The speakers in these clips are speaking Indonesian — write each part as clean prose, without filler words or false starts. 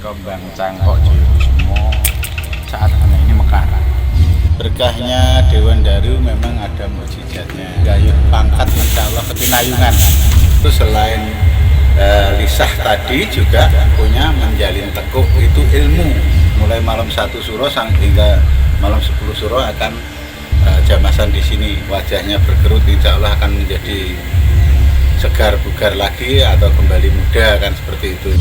Kembang Cangkok Joyokusumo saat ini mekar. Berkahnya Dewan Daru memang ada mukjizatnya. Gayuh pangkat insya Allah ketinayungan. Itu selain lisah tadi juga punya menjalin tekuk itu ilmu. Mulai malam 1 suro hingga malam 10 suro akan jamasan di sini. Wajahnya berkerut, insya Allah akan menjadi segar bugar lagi atau kembali muda, kan seperti itu.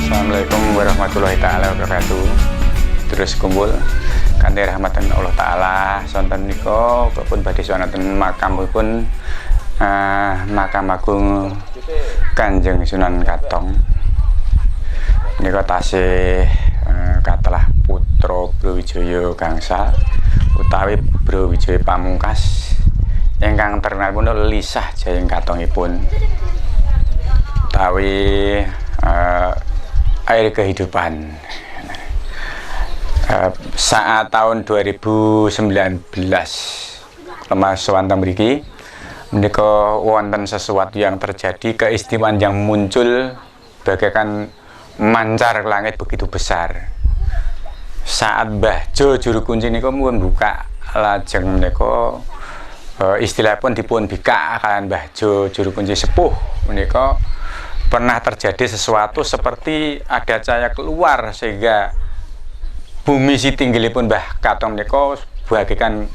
Assalamualaikum warahmatullahi taala wabarakatuh. Terus kumpul kanthi rahmatan Allah taala sonten menika pun badhe wonten makamipun Makam Agung Kanjeng Sunan Katong. Menika tasih katelah putra Brawijaya gangsal utawi Brawijaya Pamungkas ingkang terkenal pun lisah jayeng katongipun utawi air kehidupan. Saat tahun 2019 lemas wonten mriki menika wonten sesuatu yang terjadi, keistimewaan yang muncul bagaikan mancar langit begitu besar. Saat Mbah Jo juru kunci niku pun buka lajeng menika istilah pun dipun bikak kalian Mbah Jo juru kunci sepuh menika pernah terjadi sesuatu seperti ada cahaya keluar sehingga bumi si tinggilipun Mbah Katong menika bagaikan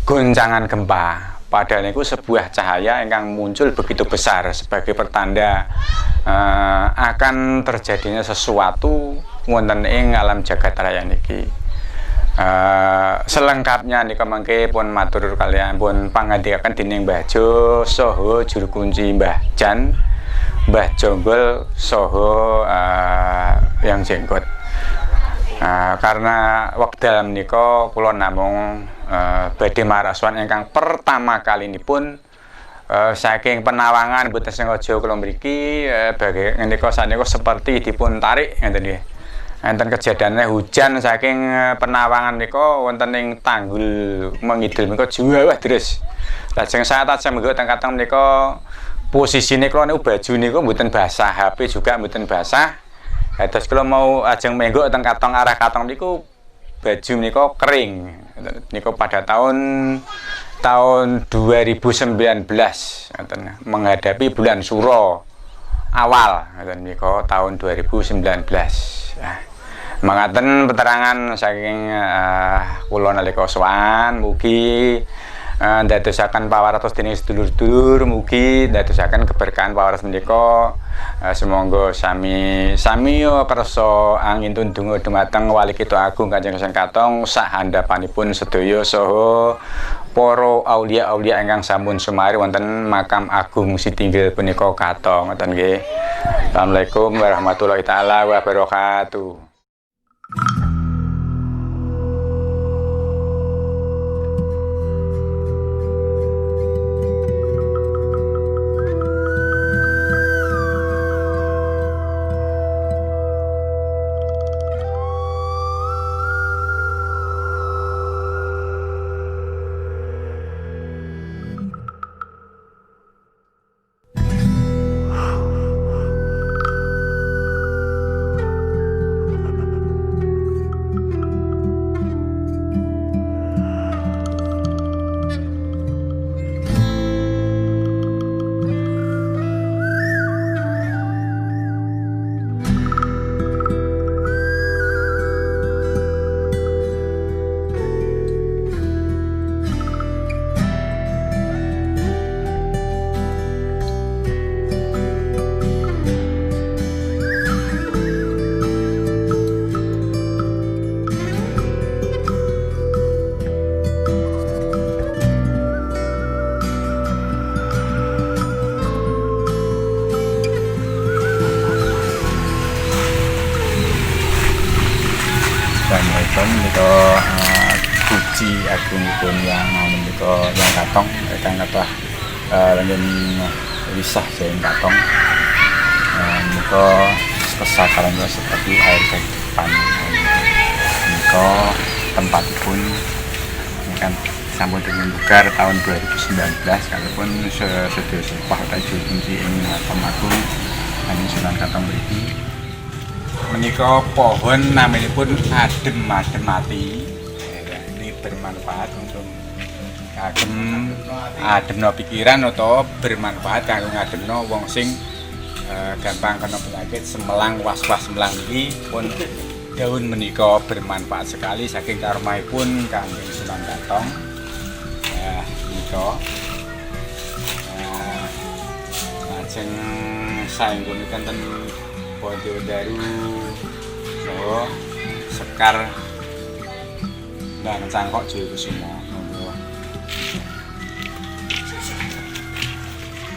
goncangan gempa. Padahal niku sebuah cahaya ingkang muncul begitu besar sebagai pertanda akan terjadinya sesuatu wonten ing alam jagat raya niki. Selengkapnya nika mangke pun matur kalian pun pangandikaken dening Mbah Jo saha juru kunci Mbah Jan, Mbah Jonggol saha yang jenggot. Karena wekdal menika kula namung badhe maraswan ingkang pertama kali nipun saking Penawangan boten sengaja kula mriki menika sanika seperti dipun tarik ngeten nggih. Enten kejadiane hujan saking Penawangan menika wonten ing tanggul mengidul menika juwah terus. Lajeng saat menggo teng kateng menika posisine kula niku baju niku mboten basah, HP juga mboten basah. Terus kalau mau ajeng menggok teng katong arah katong niku baju niku kering. Niku pada tahun 2019 menghadapi bulan Suro awal niku tahun 2019. Mangaten peterangan saking kula nalika sowan mugi ndadosaken pawartos dening sedulur-sedulur, mugi ndadosaken keberkahan pawartos menika. Semoga sami kersa angin tundunga dumateng Wali Kita Agung Kanjeng Sunan Katong sak handhapanipun sedaya saha para aulia-aulia ingkang sampun sumari wonten makam agung Sitinggil punika Katong ngoten nggih. Assalamualaikum warahmatullahi taala wabarakatuh. Assalamualaikum menika Guci agungipun yang menika yang Katong ingkang kathah lanjut wisah saking Katong. Menika kesakarannya seperti air kehidupan. Menika tempatipun ingkang sampun dibuka tahun 2019 kalaupun sedaya sepah juru kunci ing Makam Agung Kanjeng Sunan Katong mriki. Menika pohon naminipun adem mati. Ini bermanfaat untuk ademno pikiran atau bermanfaat kanggo ngademno wong sing gampang kena penyakit semelang was-was semelang iki pun daun menika bermanfaat sekali saking karmaipun Kanjeng Sunan Katong. Menika lajeng saenggun wonten Podo Daru so Sekar dan Cangkok Jaya Kusuma.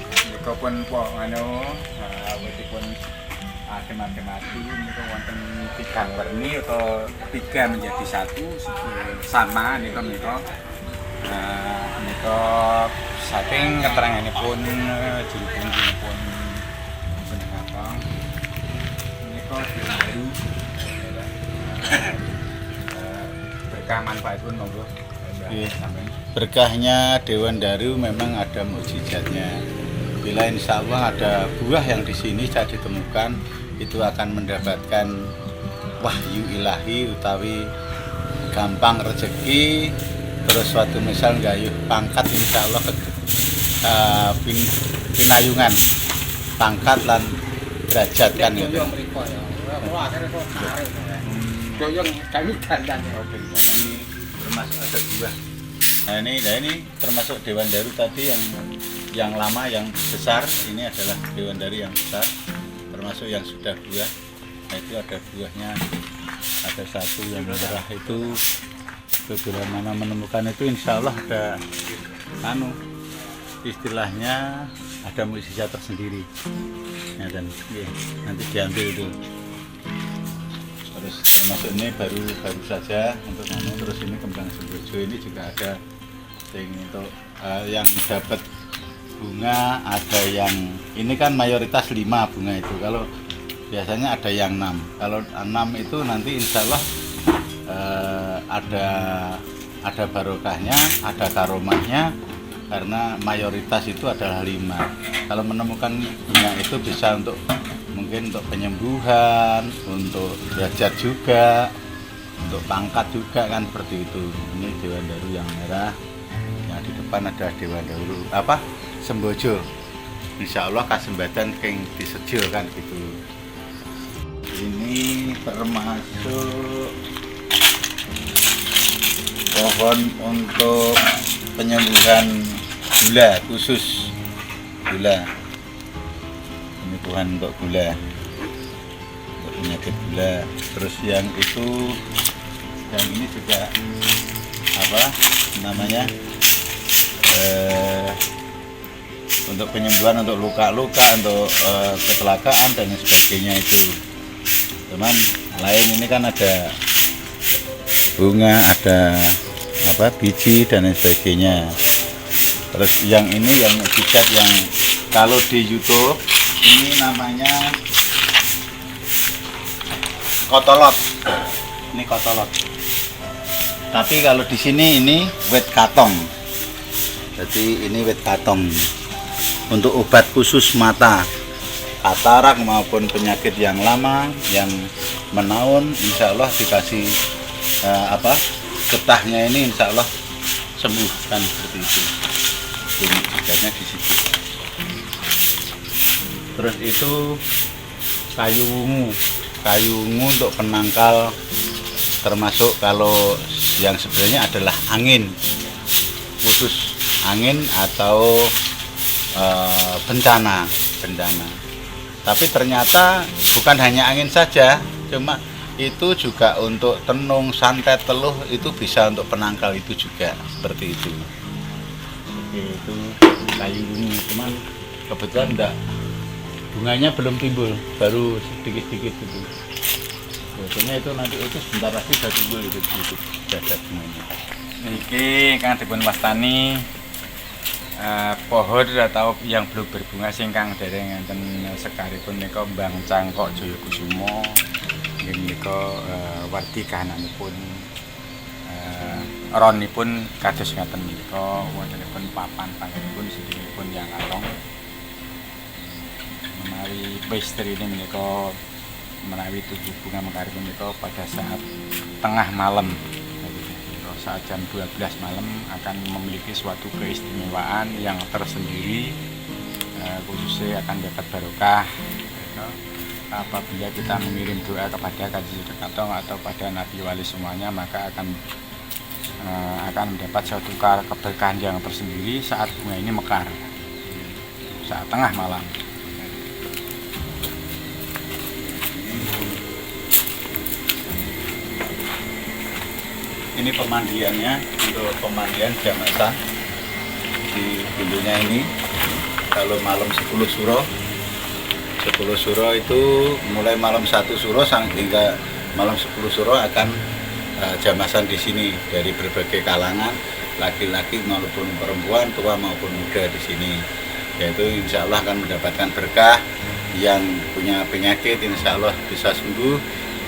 Menika pun awetipun adem-ademati menika wonten 3 warni atau 3 menjadi satu sama menika saking keteranganipun juru kuncinipun baru berkah manfaat pun monggo. Berkahnya Dewan Daru memang ada mukjizatnya. Bila insya Allah ada buah yang di sini saya ditemukan, itu akan mendapatkan wahyu ilahi utawi gampang rezeki, terus suatu misal gayuh pangkat insya Allah pinayungan pangkat lan derajat kan gitu. Termasuk ada buah Nah ini termasuk Dewan Daru tadi yang lama, yang besar. Ini adalah Dewan Daru yang besar, termasuk yang sudah buah. Nah itu ada buahnya, ada satu yang merah itu. Bila mana menemukan itu, insya Allah ada istilahnya ada mukjizat tersendiri. Ya, dan nanti diambil itu. Terus termasuk ini baru saja untuk terus ini kembang sembojo ini juga ada untuk yang dapat bunga, ada yang ini kan mayoritas 5 bunga itu. Kalau biasanya ada yang 6. Kalau 6 itu nanti insya Allah ada barokahnya, ada karomahnya, karena mayoritas itu adalah 5. Kalau menemukan bunga itu bisa mungkin untuk penyembuhan, untuk derajat juga, untuk pangkat juga kan seperti itu. Ini Dewan Daru yang merah, yang di depan ada Dewan Daru Sembojo. Insya Allah kasembatan keng disejo kan gitu. Ini termasuk pohon untuk penyembuhan gula, khusus gula. Ini pohon untuk gula, untuk penyakit gula. Terus yang ini juga namanya untuk penyembuhan, untuk luka-luka, untuk kecelakaan dan sebagainya itu. Teman lain ini kan ada bunga, ada biji dan lain sebagainya. Terus yang ini yang mukjizat yang kalau di YouTube ini namanya kotolot. Ini kotolot. Tapi kalau di sini ini wet katong. Jadi ini wet katong untuk obat khusus mata, katarak maupun penyakit yang lama, yang menaun, insya Allah dikasih getahnya ini insya Allah sembuh kan seperti itu. Ini mukjizatnya di situ. Terus itu kayu ungu untuk penangkal, termasuk kalau yang sebenarnya adalah angin, khusus angin atau bencana. Tapi ternyata bukan hanya angin saja, cuma itu juga untuk tenung, santet, teluh itu bisa untuk penangkal itu juga seperti itu. Itu kayu ungu, cuman kebetulan enggak, bunganya belum timbul, baru sedikit-sedikit itu. Biasanya itu nanti itu sebentar lagi sudah timbul itu ada bunganya. Niki kang dipun wastani pohon atau yang belum berbunga singkang dereng enten sekaripun nika Mbang Cangkok Jayakusumo. Nggih menika wardi kahananipun ronipun kados ngaten menika wontenipun papan panggenipun sedhingipun yang along. Menawi pestri ini menika menawi tujuh bunga mekaripun menika pada saat tengah malam. Saat jam 12 malam akan memiliki suatu keistimewaan yang tersendiri, khususnya akan dapat barokah apabila kita mengirim doa kepada Kanjeng Katong atau pada Nabi Wali semuanya, maka akan mendapat suatu keberkahan yang tersendiri saat bunga ini mekar saat tengah malam. Ini pemandiannya, untuk pemandian jamasan di pintunya ini. Kalau malam 10 suro itu mulai malam 1 suro hingga malam 10 suro akan jamasan di sini dari berbagai kalangan, laki-laki maupun perempuan, tua maupun muda di sini. Yaitu insya Allah akan mendapatkan berkah, yang punya penyakit insya Allah bisa sembuh,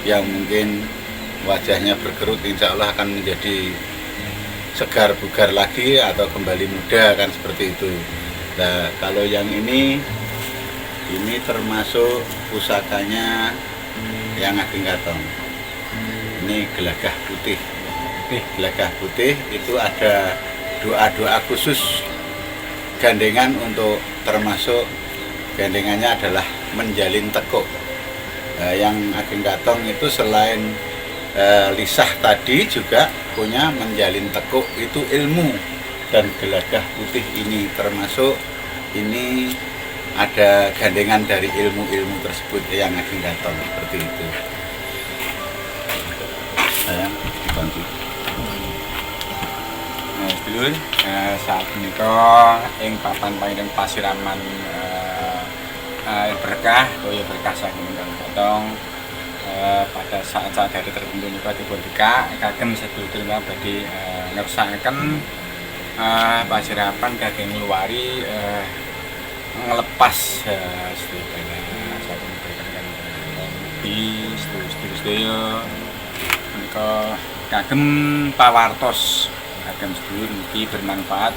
yang mungkin wajahnya berkerut insya Allah akan menjadi segar bugar lagi atau kembali muda kan seperti itu. Nah kalau yang ini termasuk pusakanya yang Ageng Katong. Ini gelagah putih. Gelagah putih itu ada doa-doa khusus gandengan, untuk termasuk gandengannya adalah menjalin tekuk. Yang Ageng Katong itu selain Lisah tadi juga punya menjalin tekuk itu ilmu, dan Gelagah Putih ini termasuk ini ada gandengan dari ilmu-ilmu tersebut yang Ageng Katon seperti itu. Saya dibantu. Dulur, saat menika ing papan paling pasiraman berkah, toya berkah saking Ageng Katon. Pada saat-saat hari tertentu nika dipun bika kagem sedulur badhe ngersakaken pasirapan kagem ngluwari ngelepas sedaya saking berkah mugi sedaya menika kagem pawartos kagem sedulur mugi bermanfaat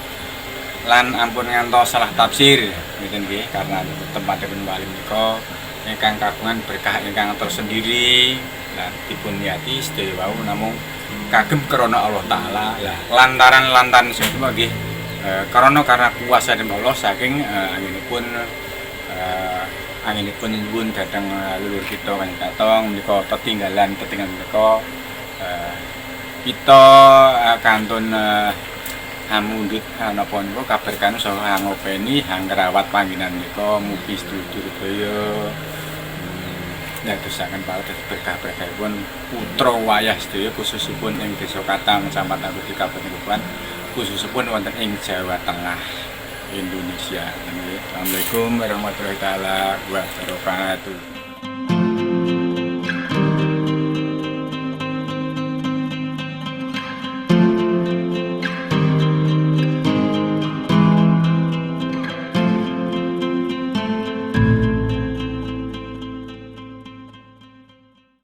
lan ampun ngantos salah tafsir ngeten nggih, karena tempatipun wali menika ingkang kagungan berkah ingkang tersendiri lan dipun niyati sedaya wau namung kagem krana Allah taala. Lah lantaran sedaya nggih karena kuasa Allah saking anginipun nyuwun dhateng leluhur kita Ageng Katon menika tetinggalan menika kita kantun amundhut napa niku kaberkahan saha ngopeni ngrawat panggenan menika mugi sedulur sedaya ndadosaken pawartos berkah-berkahipun putra wayah sedaya khususipun ing Desa Katang Kecamatan Kudu Kabupaten Tuban khususipun wonten ing Jawa Tengah Indonesia. Assalamualaikum warahmatullahi wabarakatuh.